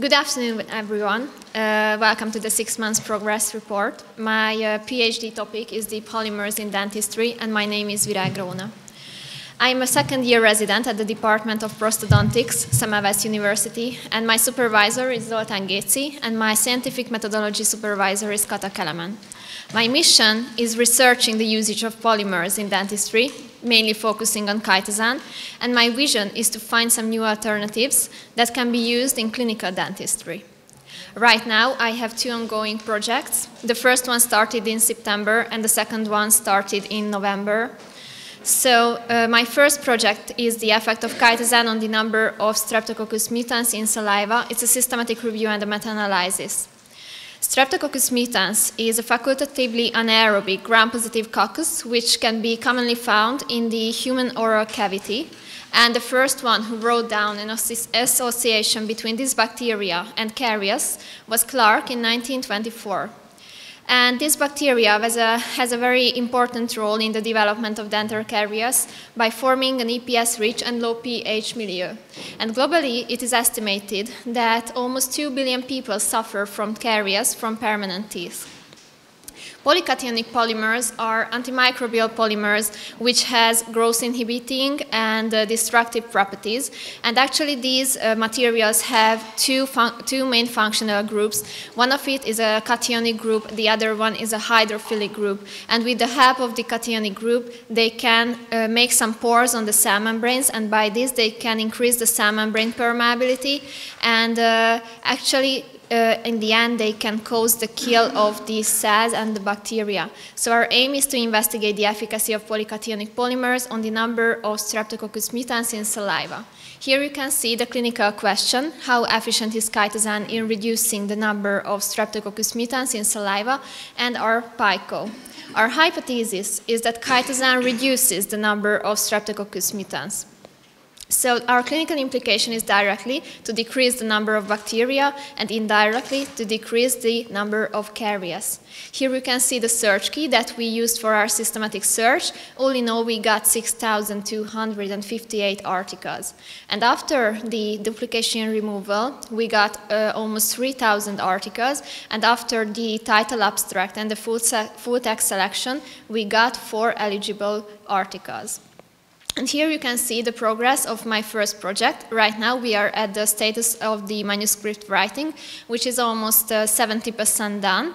Good afternoon, everyone. Welcome to the 6 months progress report. My PhD topic is the polymers in dentistry, and my name is Virág Róna. I am a second-year resident at the Department of Prosthodontics, Semmelweis University, and my supervisor is Zoltán Géci, and my scientific methodology supervisor is Kata Kelemen. My mission is researching the usage of polymers in dentistry, mainly focusing on chitosan, and my vision is to find some new alternatives that can be used in clinical dentistry. Right now, I have 2 ongoing projects. The first one started in September, and the second one started in November. So my first project is the effect of chitosan on the number of streptococcus mutans in saliva. It's a systematic review and a meta-analysis. Streptococcus mutans is a facultatively anaerobic gram-positive coccus which can be commonly found in the human oral cavity. And the first one who wrote down an association between this bacteria and caries was Clark in 1924. And this bacteria has a very important role in the development of dental caries by forming an EPS-rich and low pH milieu. And globally, it is estimated that almost 2 billion people suffer from caries from permanent teeth. Polycationic polymers are antimicrobial polymers which has growth inhibiting and destructive properties. And actually these materials have two main functional groups. One of it is a cationic group, the other one is a hydrophilic group. And with the help of the cationic group, they can make some pores on the cell membranes, and by this they can increase the cell membrane permeability, and actually in the end, they can cause the kill of these cells and the bacteria. So our aim is to investigate the efficacy of polycationic polymers on the number of streptococcus mutans in saliva. Here you can see the clinical question: how efficient is chitosan in reducing the number of streptococcus mutans in saliva, and our PICO. Our hypothesis is that chitosan reduces the number of streptococcus mutans. So our clinical implication is directly to decrease the number of bacteria and indirectly to decrease the number of caries. Here you can see the search key that we used for our systematic search. All in all, we got 6,258 articles. And after the duplication removal, we got almost 3,000 articles. And after the title abstract and the full text selection, we got 4 eligible articles. And here you can see the progress of my first project. Right now we are at the status of the manuscript writing, which is almost 70% done.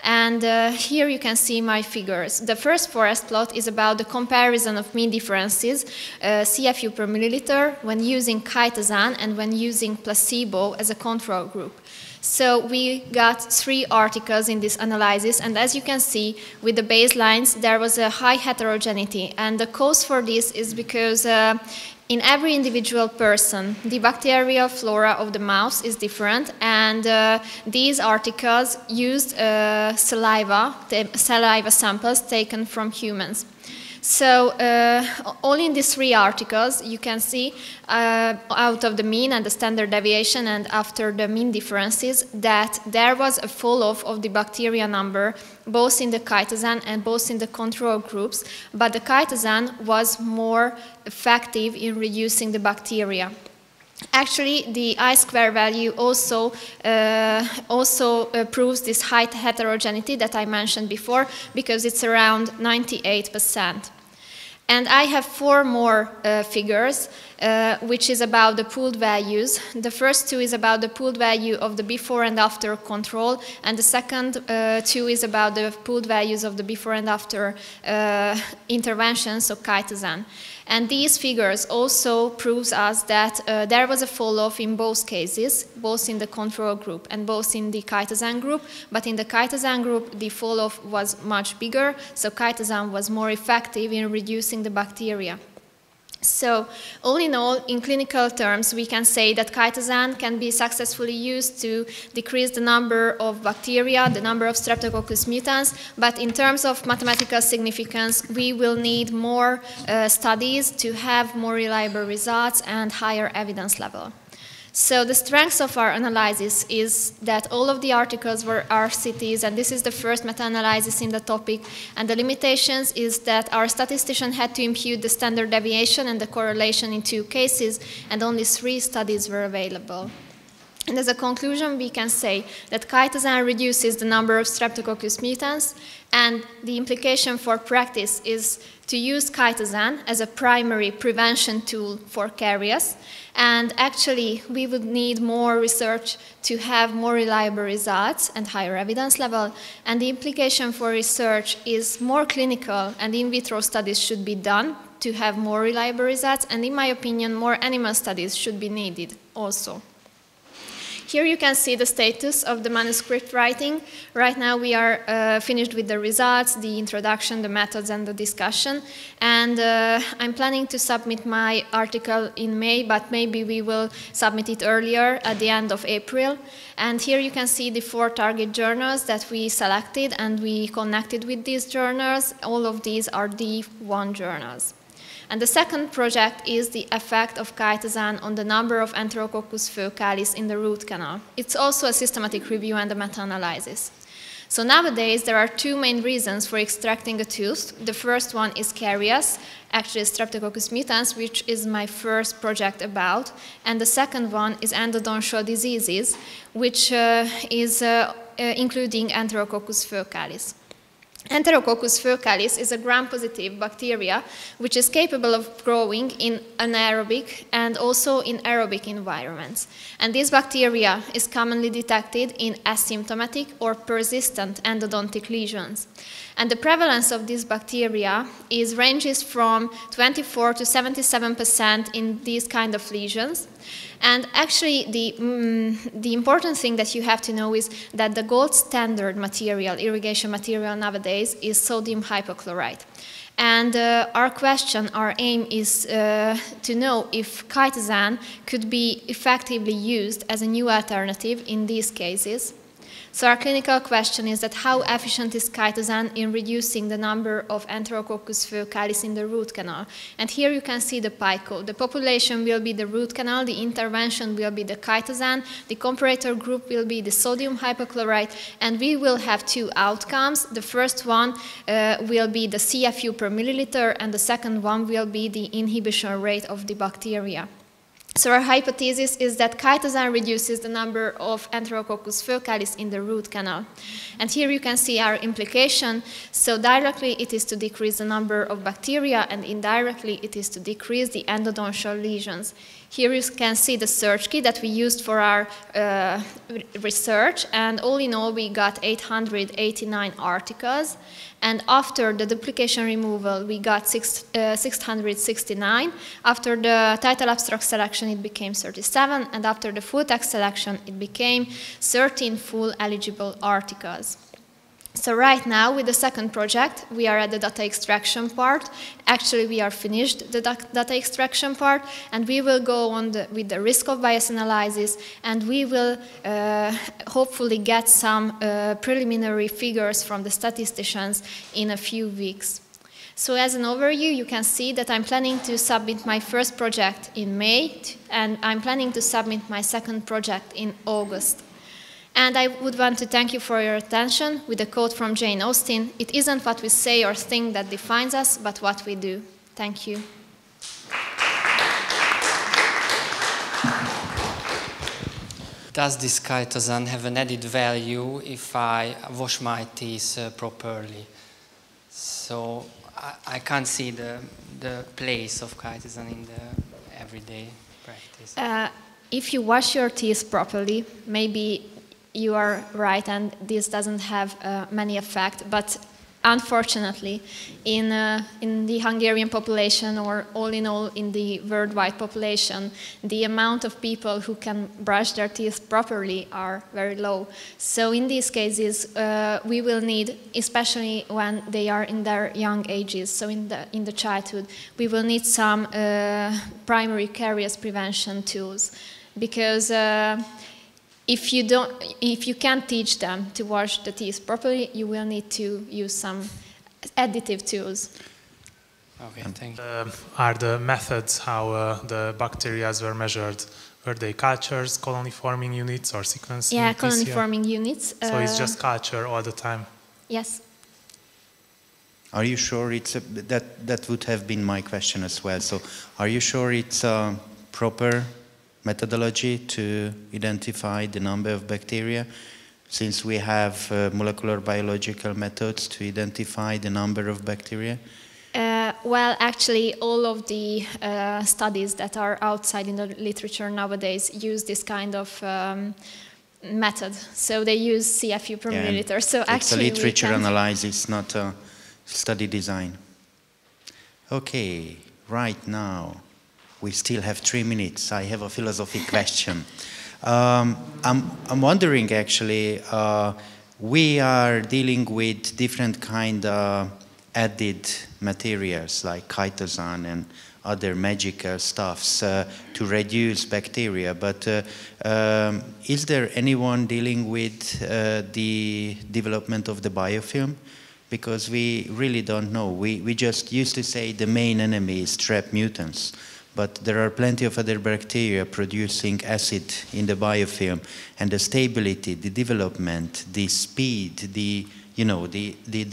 And here you can see my figures. The first forest plot is about the comparison of mean differences, CFU per milliliter, when using chitosan and when using placebo as a control group. So we got 3 articles in this analysis, and as you can see, with the baselines, there was a high heterogeneity. And the cause for this is because in every individual person, the bacterial flora of the mouth is different, and these articles used saliva samples taken from humans. So all in these 3 articles, you can see out of the mean and the standard deviation and after the mean differences that there was a fall-off of the bacteria number both in the chitosan and both in the control groups, but the chitosan was more effective in reducing the bacteria. Actually, the I-square value also proves this high heterogeneity that I mentioned before, because it's around 98%. And I have 4 more figures, which is about the pooled values. The first 2 is about the pooled value of the before and after control, and the second 2 is about the pooled values of the before and after intervention, so chitosan. And these figures also proves us that there was a fall-off in both cases, both in the control group and both in the chitosan group. But in the chitosan group, the fall-off was much bigger, so chitosan was more effective in reducing the bacteria. So, all in all, in clinical terms, we can say that chitosan can be successfully used to decrease the number of bacteria, the number of streptococcus mutans, but in terms of mathematical significance, we will need more studies to have more reliable results and higher evidence level. So the strengths of our analysis is that all of the articles were RCTs, and this is the first meta-analysis in the topic. And the limitations is that our statistician had to impute the standard deviation and the correlation in 2 cases, and only 3 studies were available. And as a conclusion, we can say that chitosan reduces the number of streptococcus mutans, and the implication for practice is to use chitosan as a primary prevention tool for caries. And actually, we would need more research to have more reliable results and higher evidence level. And the implication for research is more clinical and in vitro studies should be done to have more reliable results. And in my opinion, more animal studies should be needed also. Here you can see the status of the manuscript writing. Right now we are finished with the results, the introduction, the methods, and the discussion. And I'm planning to submit my article in May, but maybe we will submit it earlier at the end of April. And here you can see the 4 target journals that we selected, and we connected with these journals. All of these are D1 journals. And the second project is the effect of chitosan on the number of Enterococcus fœcalis in the root canal. It's also a systematic review and a meta-analysis. So nowadays, there are 2 main reasons for extracting a tooth. The first one is caries, actually Streptococcus mutans, which is my first project about. And the second one is endodontial diseases, which is including Enterococcus fœcalis. Enterococcus fœcalis is a gram-positive bacteria which is capable of growing in anaerobic and also in aerobic environments. And this bacteria is commonly detected in asymptomatic or persistent endodontic lesions. And the prevalence of this bacteria ranges from 24 to 77% in these kind of lesions. And actually, the important thing that you have to know is that the gold standard material, irrigation material nowadays, is sodium hypochlorite. And our aim is to know if chitosan could be effectively used as a new alternative in these cases. So our clinical question is that how efficient is chitosan in reducing the number of Enterococcus fœcalis in the root canal? And here you can see the pie code. The population will be the root canal, the intervention will be the chitosan, the comparator group will be the sodium hypochlorite, and we will have 2 outcomes. The first one will be the CFU per milliliter, and the second one will be the inhibition rate of the bacteria. So our hypothesis is that chitosan reduces the number of Enterococcus fœcalis in the root canal. And here you can see our implication. So directly it is to decrease the number of bacteria, and indirectly it is to decrease the endodontial lesions. Here you can see the search key that we used for our research, and all in all we got 889 articles. And after the duplication removal, we got 669. After the title abstract selection, it became 37. And after the full text selection, it became 13 full eligible articles. So right now, with the second project, we are at the data extraction part. Actually, we are finished the data extraction part, and we will go on with the risk of bias analysis, and we will hopefully get some preliminary figures from the statisticians in a few weeks. So as an overview, you can see that I'm planning to submit my first project in May, and I'm planning to submit my second project in August. And I would want to thank you for your attention with a quote from Jane Austen: "It isn't what we say or think that defines us, but what we do." Thank you. Does this chitosan have an added value if I wash my teeth properly? So I can't see the place of chitosan in the everyday practice. If you wash your teeth properly, maybe you are right, and this doesn't have many effect. But unfortunately, in the Hungarian population, or all in all in the worldwide population, the amount of people who can brush their teeth properly are very low. So in these cases, we will need, especially when they are in their young ages, so in the childhood, we will need some primary caries prevention tools, because if you can't teach them to wash the teeth properly, you will need to use some additive tools. Okay, thank you. Are the methods how the bacteria were measured, were they cultures, colony-forming units, or sequencing? Yeah, colony-forming units. So it's just culture all the time? Yes. Are you sure it's that would have been my question as well. So are you sure it's a proper methodology to identify the number of bacteria, since we have molecular biological methods to identify the number of bacteria? Well, actually, all of the studies that are outside in the literature nowadays use this kind of method. So they use CFU per milliliter. So it's actually, a literature analysis, not a study design. Okay, right now we still have 3 minutes. I have a philosophy question. I'm wondering, actually, we are dealing with different kind of added materials like chitosan and other magical stuffs to reduce bacteria, but is there anyone dealing with the development of the biofilm? Because we really don't know. We just used to say the main enemy is strep mutans, but there are plenty of other bacteria producing acid in the biofilm, and the stability, the development, the speed, the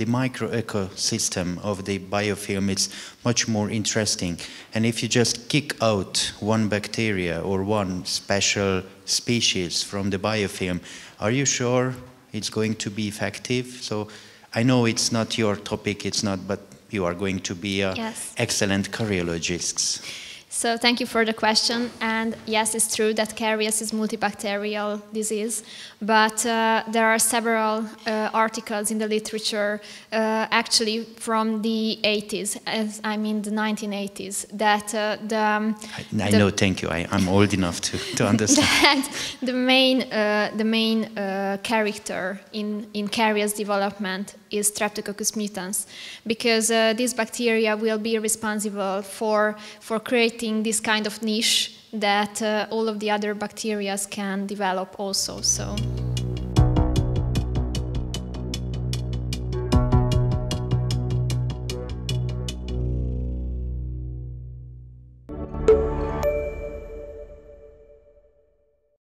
micro ecosystem of the biofilm is much more interesting. And if you just kick out one bacteria or one special species from the biofilm, are you sure it's going to be effective? So I know it's not your topic, it's not, but you are going to be excellent karyologists. So thank you for the question, and yes, it's true that caries is multibacterial disease, but there are several articles in the literature, actually from the 80s, I mean the 1980s, that I know, thank you, I'm old enough to understand. That the main character in caries development is streptococcus mutans, because this bacteria will be responsible for creating this kind of niche that all of the other bacteria can develop also. So.